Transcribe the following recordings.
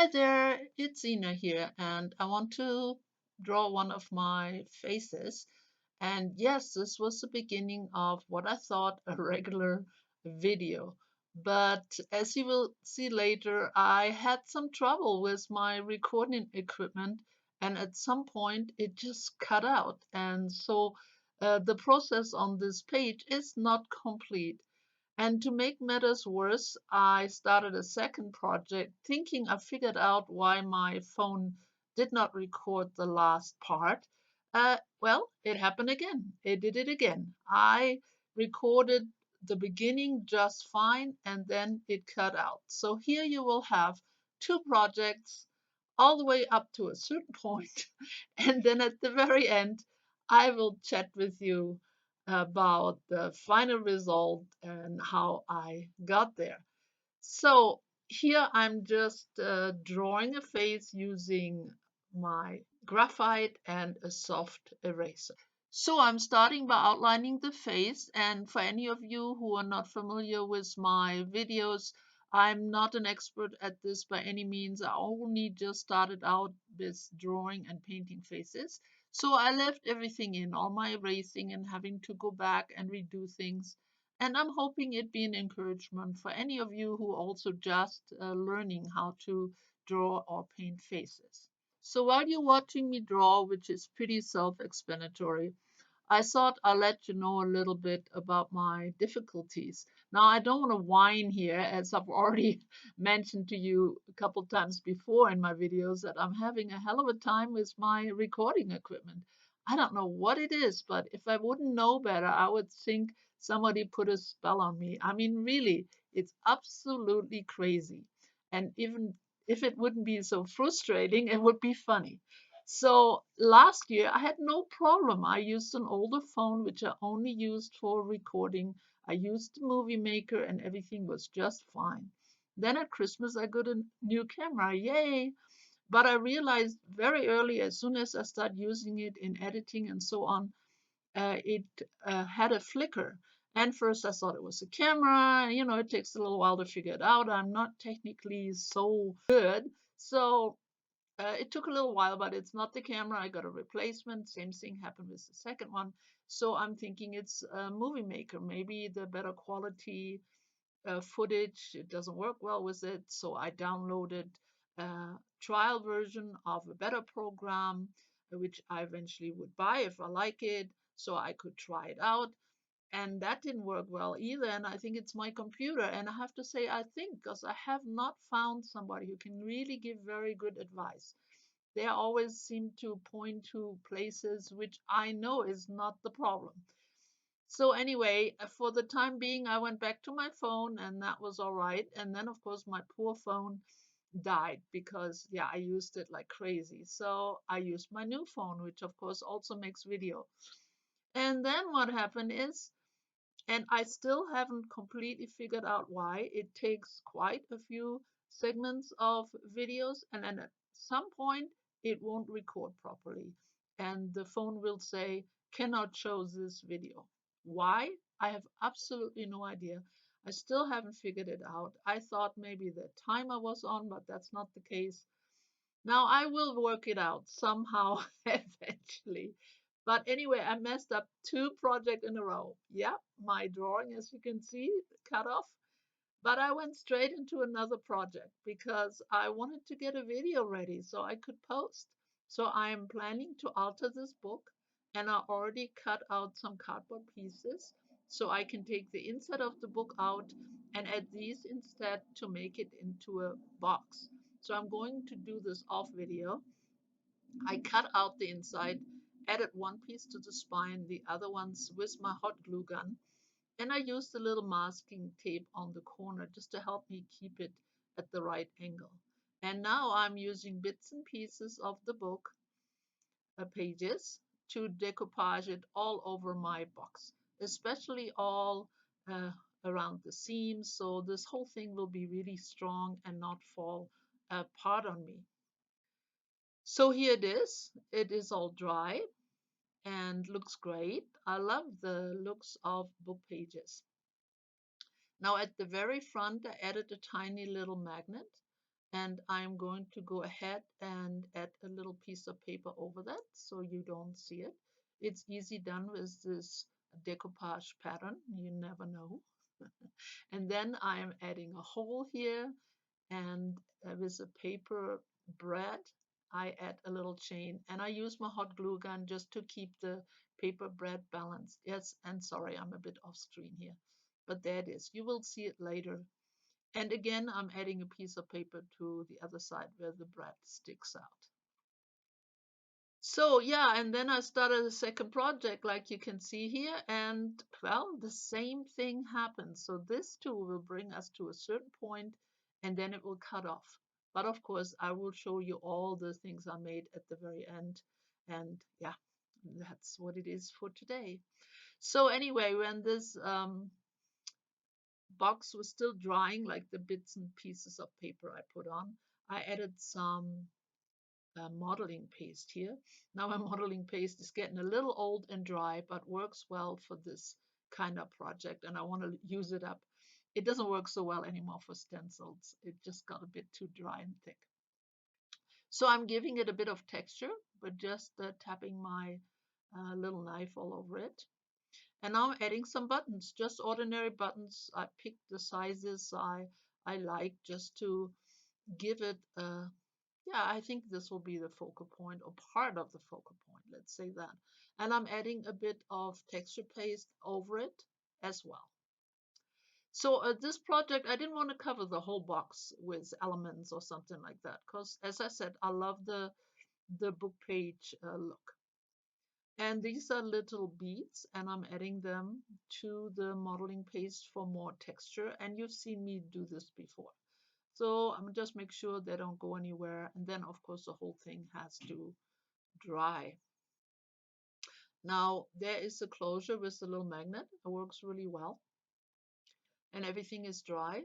Hi there, it's Ina here, and I want to draw one of my faces. And yes, this was the beginning of what I thought a regular video. But as you will see later, I had some trouble with my recording equipment, and at some point it just cut out. And so the process on this page is not complete. And to make matters worse, I started a second project thinking I figured out why my phone did not record the last part. Well, it happened again. It did it again. I recorded the beginning just fine and then it cut out. So here you will have two projects all the way up to a certain point, and then at the very end, I will chat with you about the final result and how I got there. So here I'm just drawing a face using my graphite and a soft eraser. So I'm starting by outlining the face, and for any of you who are not familiar with my videos, I'm not an expert at this by any means. I only just started out with drawing and painting faces. So I left everything in, all my erasing and having to go back and redo things. And I'm hoping it be an encouragement for any of you who are also just learning how to draw or paint faces. So while you're watching me draw, which is pretty self-explanatory, I thought I'll let you know a little bit about my difficulties. Now, I don't want to whine here, as I've already mentioned to you a couple times before in my videos that I'm having a hell of a time with my recording equipment. I don't know what it is, but if I wouldn't know better, I would think somebody put a spell on me. I mean, really, it's absolutely crazy. And even if it wouldn't be so frustrating, it would be funny. So last year I had no problem. I used an older phone, which I only used for recording. I used the movie maker and everything was just fine. Then at Christmas I got a new camera. Yay! But I realized very early, as soon as I started using it in editing and so on, it had a flicker. And first I thought it was a camera. You know, it takes a little while to figure it out. I'm not technically so good. So it took a little while, but it's not the camera. I got a replacement. Same thing happened with the second one. So I'm thinking it's a movie maker. Maybe the better quality footage, it doesn't work well with it. So I downloaded a trial version of a better program, which I eventually would buy if I like it. So I could try it out. And that didn't work well either. And I think it's my computer. And I have to say, I think, because I have not found somebody who can really give very good advice. They always seem to point to places which I know is not the problem. So anyway, for the time being, I went back to my phone and that was all right. And then, of course, my poor phone died because, yeah, I used it like crazy. So I used my new phone, which of course also makes video. And then what happened is, and I still haven't completely figured out why, it takes quite a few segments of videos, and then at some point it won't record properly. And the phone will say, cannot show this video. Why? I have absolutely no idea. I still haven't figured it out. I thought maybe the timer was on, but that's not the case. Now I will work it out somehow eventually. But anyway, I messed up two projects in a row. Yeah, my drawing, as you can see, cut off. But I went straight into another project because I wanted to get a video ready so I could post. So I am planning to alter this book, and I already cut out some cardboard pieces so I can take the inside of the book out and add these instead to make it into a box. So I'm going to do this off video. I cut out the inside, added one piece to the spine, the other ones with my hot glue gun, and I used a little masking tape on the corner just to help me keep it at the right angle. And now I'm using bits and pieces of the book pages to decoupage it all over my box, especially all uh, around the seams. So this whole thing will be really strong and not fall apart on me. So here it is. It is all dry and looks great. I love the looks of book pages. Now at the very front, I added a tiny little magnet And I'm going to go ahead and add a little piece of paper over that so you don't see it. It's easy done with this decoupage pattern. You never know. And then I'm adding a hole here, and with a paper bread, I add a little chain, and I use my hot glue gun just to keep the paper bread balanced. Yes, and sorry, I'm a bit off screen here, but there it is. You will see it later. And again, I'm adding a piece of paper to the other side where the bread sticks out. So yeah, and then I started a second project like you can see here, and well, the same thing happens. So this tool will bring us to a certain point and then it will cut off. But of course, I will show you all the things I made at the very end. And yeah, that's what it is for today. So anyway, when this box was still drying, like the bits and pieces of paper I put on, I added some modeling paste here. Now my modeling paste is getting a little old and dry, but works well for this kind of project, and I want to use it up. It doesn't work so well anymore for stencils. It just got a bit too dry and thick. So I'm giving it a bit of texture, but just tapping my little knife all over it. And now I'm adding some buttons, just ordinary buttons. I picked the sizes I like just to give it a, yeah, I think this will be the focal point or part of the focal point, let's say that. And I'm adding a bit of texture paste over it as well. So this project, I didn't want to cover the whole box with elements or something like that, because as I said, I love the book page look. And these are little beads, and I'm adding them to the modeling paste for more texture. And you've seen me do this before. So I'm just make sure they don't go anywhere. And then of course the whole thing has to dry. Now there is a closure with the little magnet. It works really well. And everything is dry.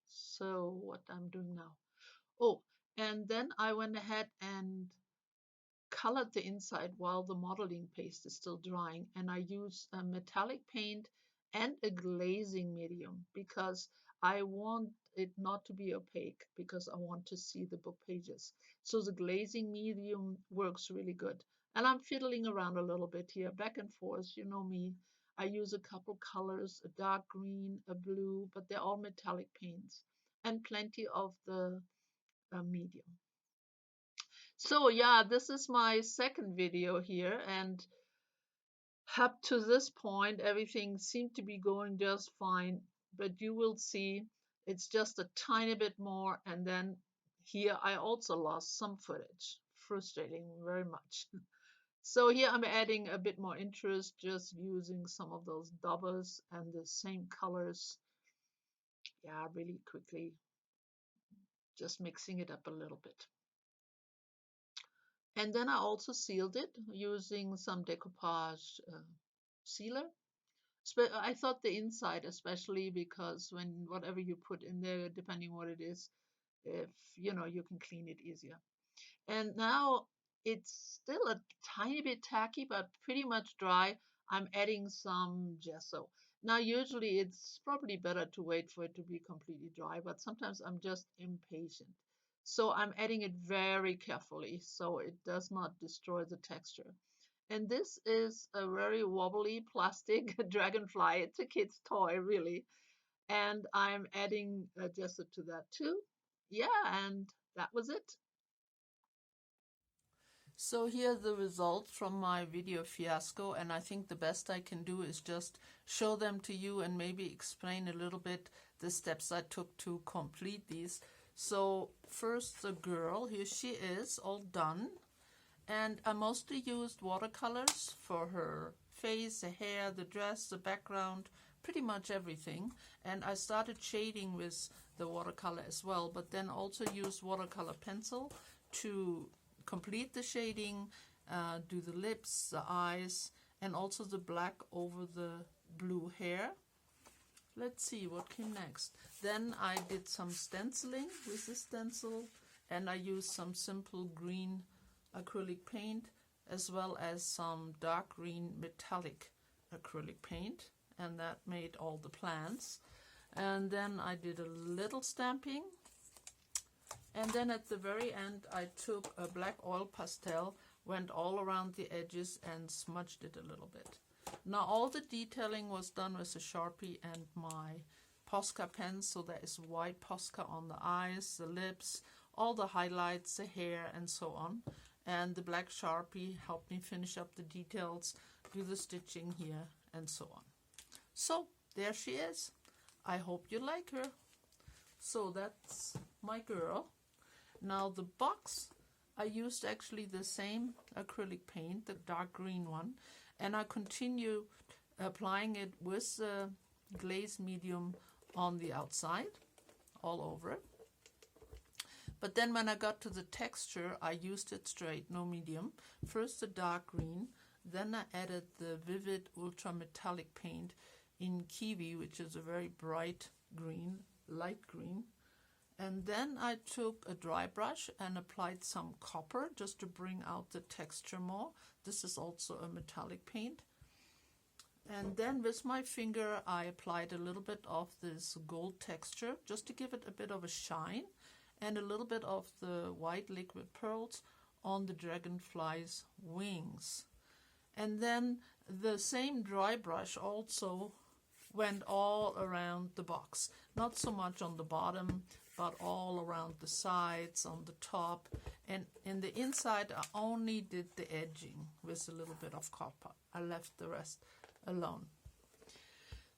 So what I'm doing now. Oh, and then I went ahead and colored the inside while the modeling paste is still drying, and I use a metallic paint and a glazing medium because I want it not to be opaque because I want to see the book pages. So the glazing medium works really good. And I'm fiddling around a little bit here, back and forth. You know me. I use a couple colors, a dark green, a blue, but they're all metallic paints, and plenty of the medium. So yeah, this is my second video here, and up to this point, everything seemed to be going just fine, but you will see it's just a tiny bit more, and then here I also lost some footage, frustrating very much. So here I'm adding a bit more interest, just using some of those doubles and the same colors. Yeah, really quickly, just mixing it up a little bit. And then I also sealed it using some decoupage sealer. I thought the inside, especially because when whatever you put in there, depending what it is, if you know, you can clean it easier. And now it's still a tiny bit tacky, but pretty much dry. I'm adding some gesso. Now, usually it's probably better to wait for it to be completely dry, but sometimes I'm just impatient. So I'm adding it very carefully so it does not destroy the texture. And this is a very wobbly plastic dragonfly. It's a kid's toy, really. And I'm adding gesso to that too. Yeah, and that was it. So here are the results from my video Fiasco, and I think the best I can do is just show them to you and maybe explain a little bit the steps I took to complete these. So first the girl, here she is, all done. And I mostly used watercolors for her face, the hair, the dress, the background, pretty much everything. And I started shading with the watercolor as well, but then also used watercolor pencil to complete the shading, do the lips, the eyes, and also the black over the blue hair. Let's see what came next. Then I did some stenciling with the stencil, and I used some simple green acrylic paint as well as some dark green metallic acrylic paint, and that made all the plants. And then I did a little stamping, And then at the very end, I took a black oil pastel, went all around the edges and smudged it a little bit. Now all the detailing was done with a Sharpie and my Posca pen, so there is white Posca on the eyes, the lips, all the highlights, the hair, and so on. And the black Sharpie helped me finish up the details, do the stitching here, and so on. So there she is. I hope you like her. So that's my girl. Now the box, I used actually the same acrylic paint, the dark green one, and I continue applying it with the glaze medium on the outside, all over it. But then when I got to the texture, I used it straight, no medium. First the dark green, then I added the vivid ultra metallic paint in Kiwi, which is a very bright green, light green. And then I took a dry brush and applied some copper just to bring out the texture more. This is also a metallic paint. And then with my finger I applied a little bit of this gold texture just to give it a bit of a shine, and a little bit of the white liquid pearls on the dragonfly's wings. And then the same dry brush also went all around the box. Not so much on the bottom, but all around the sides, on the top. And in the inside, I only did the edging with a little bit of copper. I left the rest alone.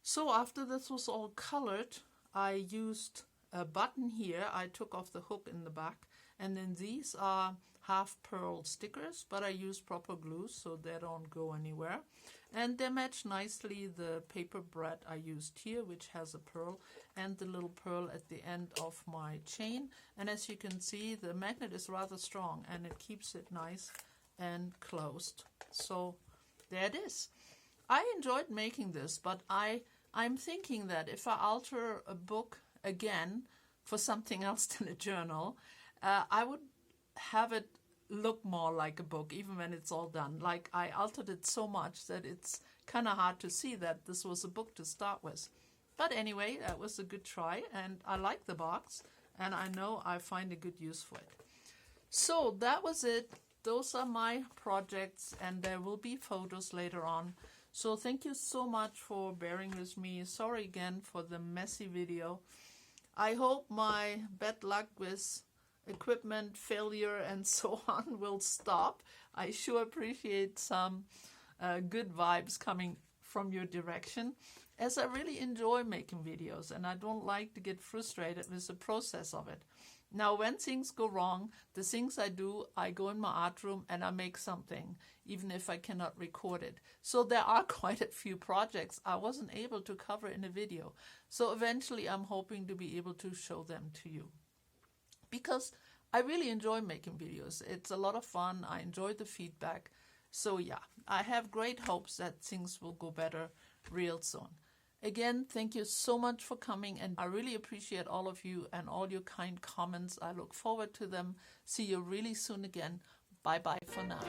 So after this was all colored, I used a button here. I took off the hook in the back, and then these are half pearl stickers, but I use proper glue so they don't go anywhere, and they match nicely the paper bread I used here, which has a pearl, and the little pearl at the end of my chain. And as you can see, the magnet is rather strong and it keeps it nice and closed. So there it is. I enjoyed making this, but I'm thinking that if I alter a book again for something else than a journal, I would have it look more like a book, even when it's all done. Like, I altered it so much that it's kind of hard to see that this was a book to start with. But anyway, that was a good try, and I like the box, and I know I find a good use for it. So that was it. Those are my projects, and there will be photos later on. So thank you so much for bearing with me. Sorry again for the messy video. I hope my bad luck with equipment failure and so on will stop. I sure appreciate some good vibes coming from your direction, as I really enjoy making videos and I don't like to get frustrated with the process of it. Now, when things go wrong, the things I do, I go in my art room and I make something, even if I cannot record it. So there are quite a few projects I wasn't able to cover in a video. So eventually I'm hoping to be able to show them to you, because I really enjoy making videos. It's a lot of fun. I enjoy the feedback. So yeah, I have great hopes that things will go better real soon. Again, thank you so much for coming, and I really appreciate all of you and all your kind comments. I look forward to them. See you really soon again. Bye-bye for now.